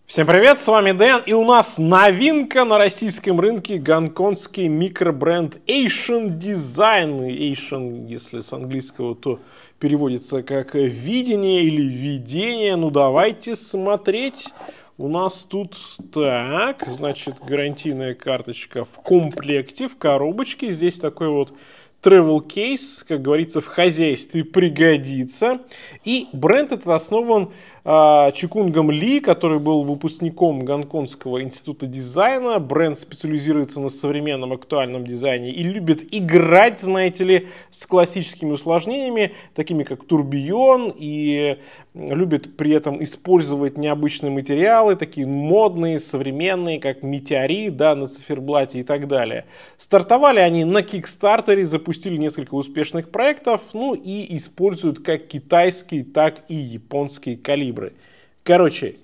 Всем привет, с вами Дэн, и у нас новинка на российском рынке, гонконгский микробренд Asian Design. Asian, если с английского, то переводится как видение или видение. Ну давайте смотреть. У нас тут, так, значит, гарантийная карточка в комплекте, в коробочке. Здесь такой вот travel case, как говорится, в хозяйстве пригодится. И бренд этот основан Чикунгом Ли, который был выпускником Гонконгского института дизайна. Бренд специализируется на современном актуальном дизайне и любит играть, знаете ли, с классическими усложнениями, такими как турбион, и любит при этом использовать необычные материалы, такие модные, современные, как метеорит, да, на циферблате и так далее. Стартовали они на Kickstarter, запустили несколько успешных проектов, ну и используют как китайские, так и японские калибры. Короче,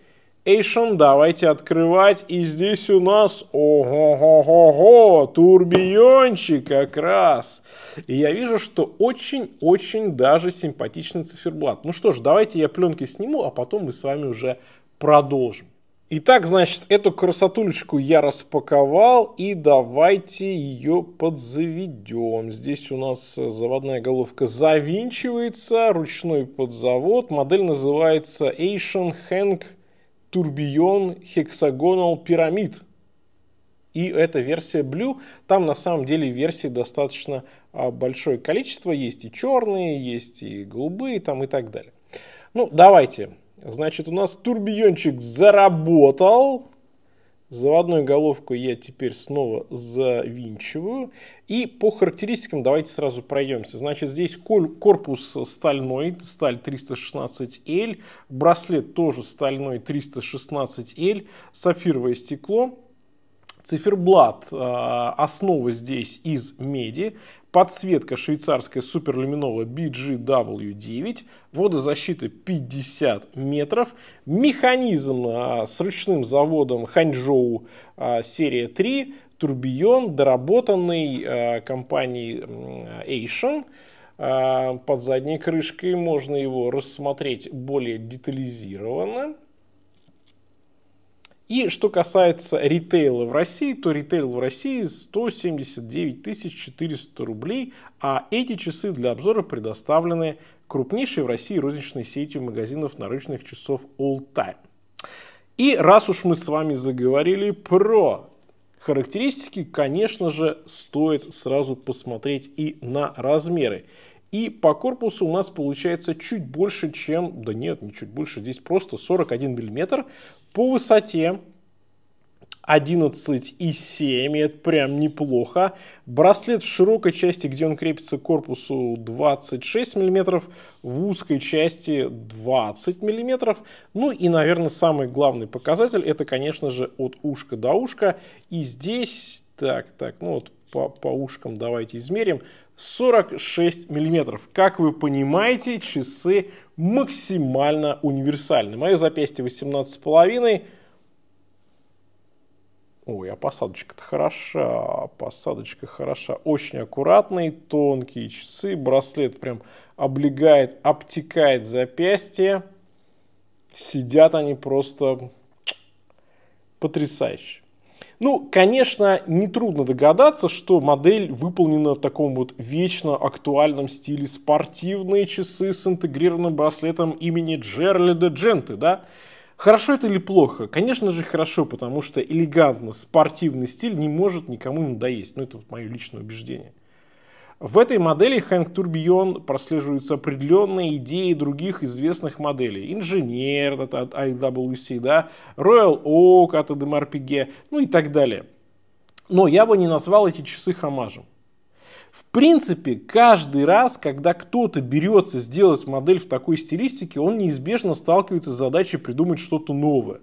Asian, давайте открывать. И здесь у нас, ого-го-го-го, турбиончик как раз. И я вижу, что очень-очень даже симпатичный циферблат. Ну что ж, давайте я пленки сниму, а потом мы с вами уже продолжим. Итак, значит, эту красотулечку я распаковал, и давайте ее подзаведем. Здесь у нас заводная головка завинчивается, ручной подзавод. Модель называется Asian Hank Tourbillon Hexagonal Pyramid. И это версия Blue. Там на самом деле версий достаточно большое количество. Есть и черные, есть и голубые там и так далее. Ну, давайте. Значит, у нас турбиончик заработал. Заводную головку я теперь снова завинчиваю. И по характеристикам давайте сразу пройдемся. Значит, здесь корпус стальной, сталь 316L. Браслет тоже стальной 316L. Сапфировое стекло. Циферблат, основа здесь из меди. Подсветка швейцарская суперлюминовая BGW9. Водозащита 50 метров. Механизм с ручным заводом Ханчжоу серия 3. Турбион, доработанный компанией Asian. Под задней крышкой можно его рассмотреть более детализированно. И что касается ритейла в России, то ритейл в России 179 400 рублей, а эти часы для обзора предоставлены крупнейшей в России розничной сетью магазинов наручных часов All Time. И раз уж мы с вами заговорили про характеристики, конечно же, стоит сразу посмотреть и на размеры. И по корпусу у нас получается чуть больше, чем... Да нет, не чуть больше, здесь просто 41 мм. По высоте 11,7, это прям неплохо. Браслет в широкой части, где он крепится к корпусу, 26 мм, в узкой части 20 мм. Ну и, наверное, самый главный показатель, это, конечно же, от ушка до ушка. И здесь, так, ну вот по ушкам давайте измерим. 46 миллиметров. Как вы понимаете, часы максимально универсальны. Мое запястье 18,5. Ой, а посадочка-то хороша. Посадочка хороша. Очень аккуратные, тонкие часы. Браслет прям облегает, обтекает запястье. Сидят они просто потрясающе. Ну, конечно, нетрудно догадаться, что модель выполнена в таком вот вечно актуальном стиле. Спортивные часы с интегрированным браслетом имени Джеральда Дженты, да? Хорошо это или плохо? Конечно же хорошо, потому что элегантно спортивный стиль не может никому надоесть. Ну, это вот мое личное убеждение. В этой модели Hank Tourbillon прослеживаются определенные идеи других известных моделей. Инженер от IWC, да, Royal Oak от Audemars Piguet, ну и так далее. Но я бы не назвал эти часы хомажем. В принципе, каждый раз, когда кто-то берется сделать модель в такой стилистике, он неизбежно сталкивается с задачей придумать что-то новое.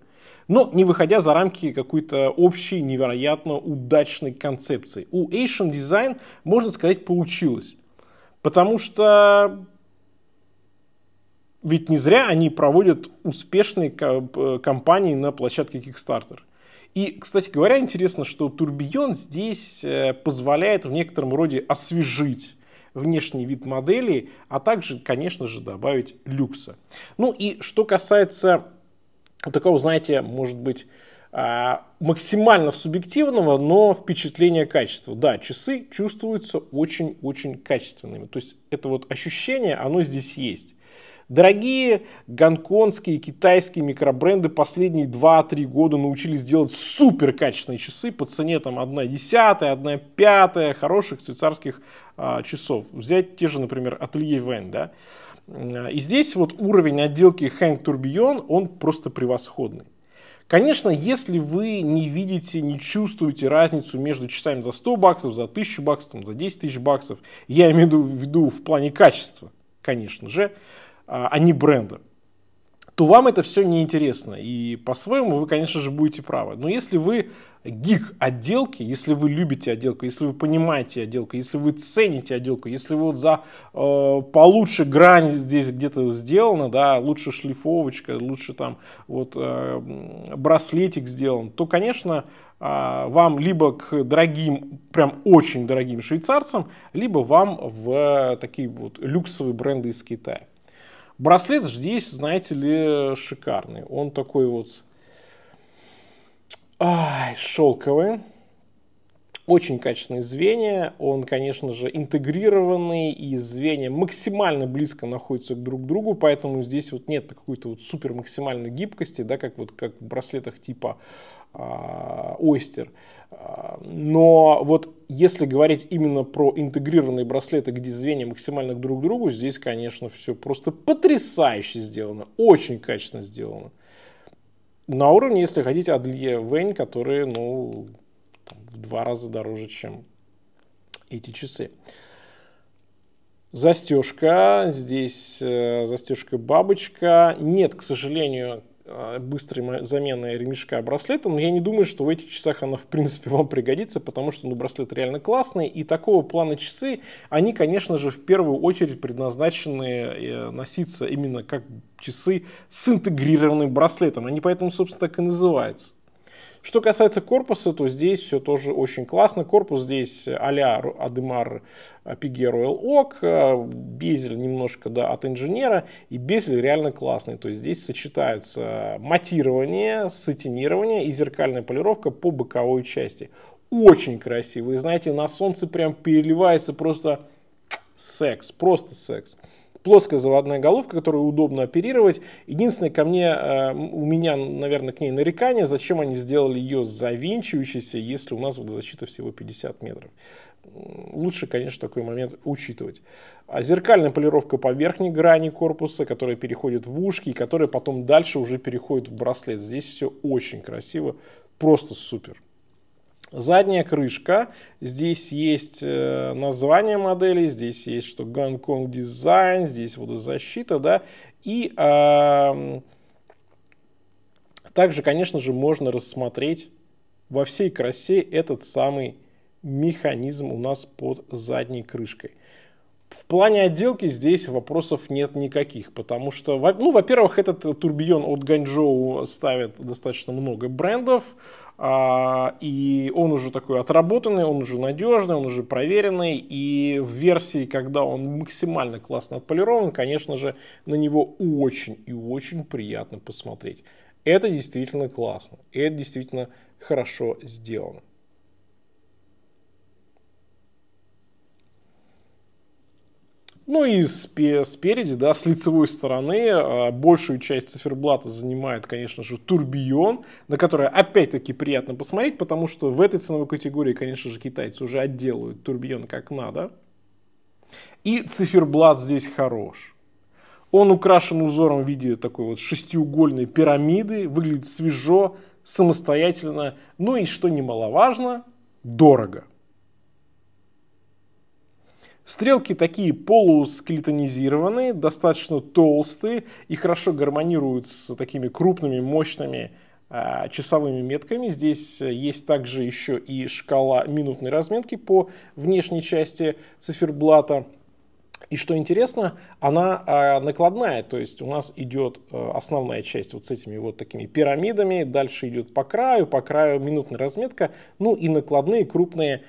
Но не выходя за рамки какой-то общей, невероятно удачной концепции. У Asian Design, можно сказать, получилось. Потому что ведь не зря они проводят успешные кампании на площадке Kickstarter. И, кстати говоря, интересно, что турбион здесь позволяет в некотором роде освежить внешний вид модели, а также, конечно же, добавить люкса. Ну и что касается вот такого, знаете, может быть, максимально субъективного, но впечатления качества. Да, часы чувствуются очень-очень качественными. То есть это вот ощущение, оно здесь есть. Дорогие гонконгские, китайские микробренды последние 2-3 года научились делать супер качественные часы по цене там 1/10, 1/5 хороших швейцарских часов. Взять те же, например, Atelier Vane, да. И здесь вот уровень отделки Hank Tourbillon, он просто превосходный. Конечно, если вы не видите, не чувствуете разницу между часами за 100 баксов, за 1000 баксов, за 10 тысяч баксов, я имею в виду в плане качества, конечно же, а не бренда, то вам это все неинтересно. И по-своему вы, конечно же, будете правы. Но если вы гик отделки, если вы любите отделку, если вы понимаете отделку, если вы цените отделку, если вы вот за получше грань здесь где-то сделана, да, лучше шлифовочка, лучше там вот браслетик сделан, то, конечно, вам либо к дорогим, прям очень дорогим швейцарцам, либо вам в такие вот люксовые бренды из Китая. Браслет здесь, знаете ли, шикарный. Он такой вот шелковый. Очень качественные звенья. Он, конечно же, интегрированный. И звенья максимально близко находятся друг к другу. Поэтому здесь вот нет какой-то вот супер максимальной гибкости, да, как в браслетах типа Oyster. Но вот если говорить именно про интегрированные браслеты, где звенья максимально друг к другу, здесь, конечно, все просто потрясающе сделано, очень качественно сделано. На уровне, если хотите, Atelier Vane, которые, ну, в 2 раза дороже, чем эти часы. Застежка, здесь застежка бабочка. Нет, к сожалению, быстрой замены ремешка браслета, но я не думаю, что в этих часах она в принципе вам пригодится, потому что браслет реально классный, и такого плана часы, они, конечно же, в первую очередь предназначены носиться именно как часы с интегрированным браслетом, они поэтому, собственно, так и называются. Что касается корпуса, то здесь все тоже очень классно. Корпус здесь а-ля Audemars Piguet Royal Oak, безель немножко, да, от инженера, и безель реально классный. То есть здесь сочетаются матирование, сатинирование и зеркальная полировка по боковой части. Очень красиво. И знаете, на солнце прям переливается просто секс, просто секс. Плоская заводная головка, которую удобно оперировать. Единственное, у меня, наверное, к ней нарекание, зачем они сделали ее завинчивающейся, если у нас водозащита всего 50 метров. Лучше, конечно, такой момент учитывать. Зеркальная полировка по верхней грани корпуса, которая переходит в ушки и которая потом дальше уже переходит в браслет. Здесь все очень красиво, просто супер. Задняя крышка, здесь есть название модели, здесь есть что Гонконг дизайн, здесь водозащита, да, и также, конечно же, можно рассмотреть во всей красе этот самый механизм у нас под задней крышкой. В плане отделки здесь вопросов нет никаких, потому что, ну, во-первых, этот турбион от Ганчжоу ставит достаточно много брендов, и он уже такой отработанный, он уже надежный, он уже проверенный, и в версии, когда он максимально классно отполирован, конечно же, на него очень и очень приятно посмотреть. Это действительно классно, это действительно хорошо сделано. Ну и спереди, да, с лицевой стороны, большую часть циферблата занимает, конечно же, турбион, на который опять-таки приятно посмотреть, потому что в этой ценовой категории, конечно же, китайцы уже отделывают турбион как надо. И циферблат здесь хорош. Он украшен узором в виде такой вот шестиугольной пирамиды, выглядит свежо, самостоятельно, ну и, что немаловажно, дорого. Стрелки такие полускелетонизированные, достаточно толстые и хорошо гармонируют с такими крупными, мощными часовыми метками. Здесь есть также еще и шкала минутной разметки по внешней части циферблата. И что интересно, она накладная, то есть у нас идет основная часть вот с этими вот такими пирамидами, дальше идет по краю минутная разметка, ну и накладные крупные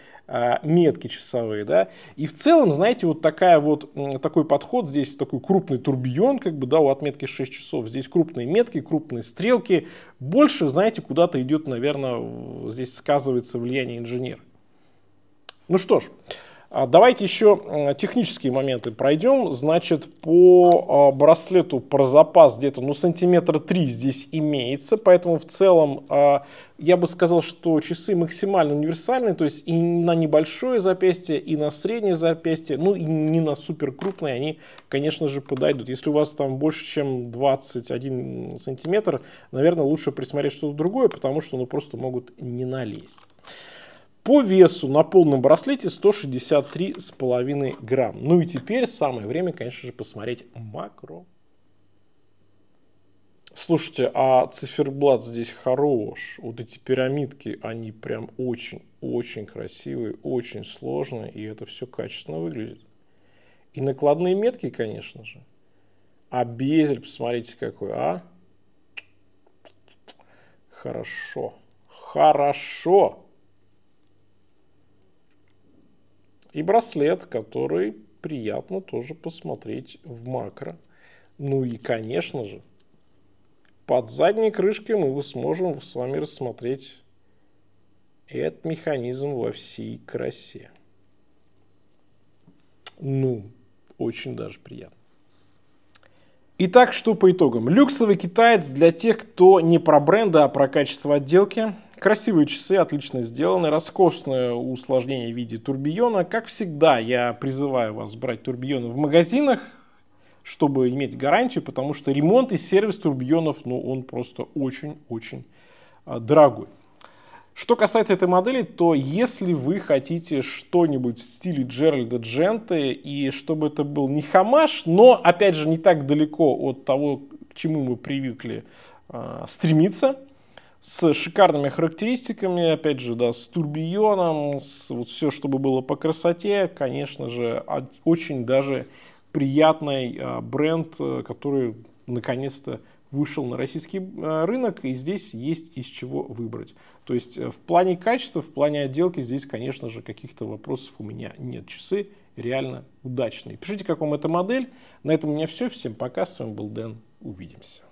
метки часовые, да. И в целом, знаете, вот такой подход, здесь такой крупный турбион, как бы, да, у отметки 6 часов, здесь крупные метки, крупные стрелки, больше, знаете, куда-то идет, наверное, здесь сказывается влияние инженера. Ну что ж. Давайте еще технические моменты пройдем. Значит, по браслету про запас где-то, ну, сантиметра 3 здесь имеется. Поэтому в целом я бы сказал, что часы максимально универсальные. То есть и на небольшое запястье, и на среднее запястье, ну и не на супер крупные они, конечно же, подойдут. Если у вас там больше, чем 21 сантиметр, наверное, лучше присмотреть что-то другое, потому что ну, просто могут не налезть. По весу на полном браслете 163,5 грамм. Ну и теперь самое время, конечно же, посмотреть макро. Слушайте, а циферблат здесь хорош. Вот эти пирамидки, они прям очень-очень красивые, очень сложные. И это все качественно выглядит. И накладные метки, конечно же. А безель, посмотрите какой, а. Хорошо. Хорошо. И браслет, который приятно тоже посмотреть в макро. Ну и, конечно же, под задней крышкой мы сможем с вами рассмотреть этот механизм во всей красе. Ну, очень даже приятно. Итак, что по итогам? Люксовый китаец для тех, кто не про бренды, а про качество отделки. Красивые часы, отлично сделаны, роскошное усложнение в виде турбиона. Как всегда, я призываю вас брать турбионы в магазинах, чтобы иметь гарантию, потому что ремонт и сервис турбионов, ну, он просто очень-очень дорогой. Что касается этой модели, то если вы хотите что-нибудь в стиле Джеральда Дженты, и чтобы это был не Хамаш, но, опять же, не так далеко от того, к чему мы привыкли стремиться, с шикарными характеристиками, опять же, да, с турбионом, вот все, чтобы было по красоте, конечно же, очень даже приятный бренд, который наконец-то вышел на российский рынок, и здесь есть из чего выбрать. То есть в плане качества, в плане отделки здесь, конечно же, каких-то вопросов у меня нет. Часы реально удачные. Пишите, как вам эта модель. На этом у меня все. Всем пока. С вами был Дэн. Увидимся.